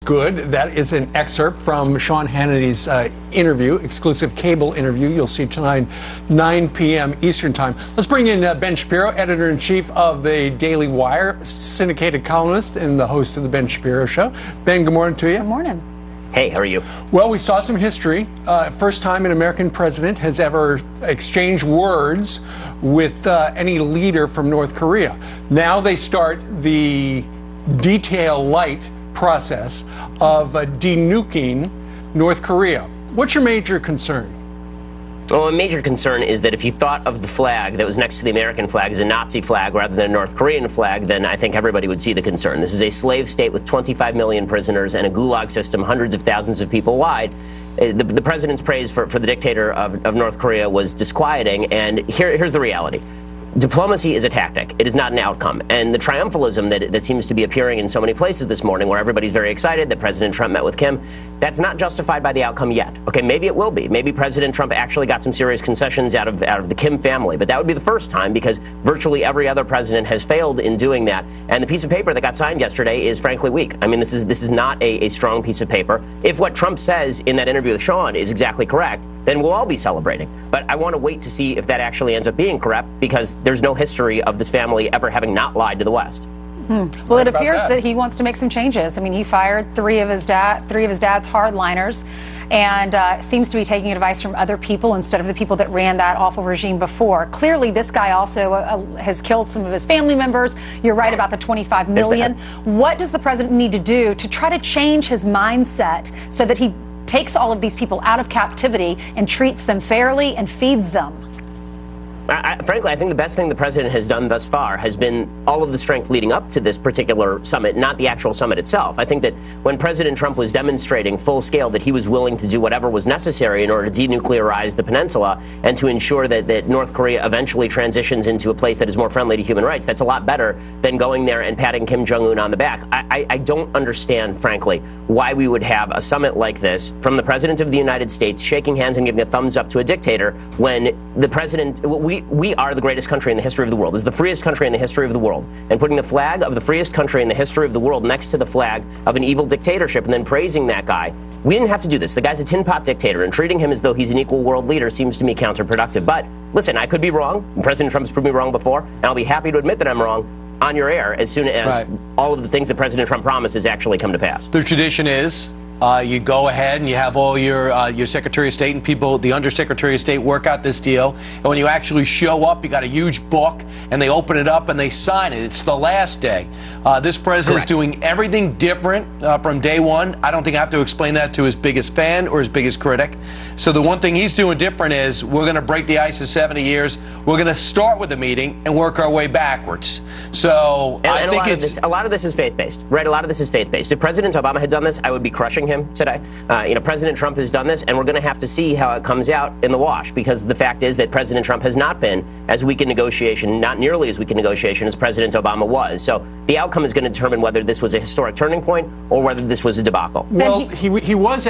good. That is an excerpt from Sean Hannity's interview, exclusive cable interview. You'll see tonight, 9 p.m. Eastern Time. Let's bring in Ben Shapiro, editor-in-chief of the Daily Wire, syndicated columnist and the host of the Ben Shapiro Show. Ben, good morning to you. Good morning. Hey, how are you? Well, we saw some history. First time an American president has ever exchanged words with any leader from North Korea. Now they start the detail light process of denuking North Korea. What's your major concern? Well, a major concern is that if you thought of the flag that was next to the American flag as a Nazi flag rather than a North Korean flag, then I think everybody would see the concern. This is a slave state with 25 million prisoners and a gulag system, hundreds of thousands of people wide. The president's praise for the dictator of North Korea was disquieting, and here's the reality. Diplomacy is a tactic. It is not an outcome. And the triumphalism that seems to be appearing in so many places this morning, where everybody's very excited that President Trump met with Kim, that's not justified by the outcome yet. Okay, maybe it will be. Maybe President Trump actually got some serious concessions out of the Kim family. But that would be the first time, because virtually every other president has failed in doing that. And the piece of paper that got signed yesterday is frankly weak. I mean, this is not a strong piece of paper. If what Trump says in that interview with Sean is exactly correct, then we'll all be celebrating. But I want to wait to see if that actually ends up being correct, because there's no history of this family ever having not lied to the West. Well, it appears that he wants to make some changes. I mean, he fired three of his dad's hardliners, and seems to be taking advice from other people instead of the people that ran that awful regime before. Clearly, this guy also has killed some of his family members. You're right about the 25 million. What does the president need to do to try to change his mindset so that he takes all of these people out of captivity and treats them fairly and feeds them? Frankly, I think the best thing the president has done thus far has been all of the strength leading up to this particular summit, not the actual summit itself. I think that when President Trump was demonstrating full scale that he was willing to do whatever was necessary in order to denuclearize the peninsula and to ensure that North Korea eventually transitions into a place that is more friendly to human rights, that's a lot better than going there and patting Kim Jong-un on the back. I don't understand, frankly, why we would have a summit like this from the President of the United States shaking hands and giving a thumbs up to a dictator when the president... We are the greatest country in the history of the world. This is the freest country in the history of the world. And putting the flag of the freest country in the history of the world next to the flag of an evil dictatorship and then praising that guy, we didn't have to do this. The guy's a tin pot dictator, and treating him as though he's an equal world leader seems to me counterproductive. But listen, I could be wrong. President Trump's proved me wrong before, and I'll be happy to admit that I'm wrong on your air as soon as all of the things that President Trump promises actually come to pass. The tradition is you go ahead and you have all your Secretary of State and people, the Undersecretary of State, work out this deal. And when you actually show up, you got a huge book, and they open it up and they sign it. It's the last day. This president is doing everything different from day one. I don't think I have to explain that to his biggest fan or his biggest critic. So the one thing he's doing different is we're going to break the ice of 70 years. We're going to start with a meeting and work our way backwards. So I think a lot of this is faith-based, right? A lot of this is faith-based. If President Obama had done this, I would be crushing him today. President Trump has done this, and we're going to have to see how it comes out in the wash, because the fact is that President Trump has not been as weak in negotiation, not nearly as weak in negotiation as President Obama was. So the outcome is going to determine whether this was a historic turning point or whether this was a debacle. Well, he was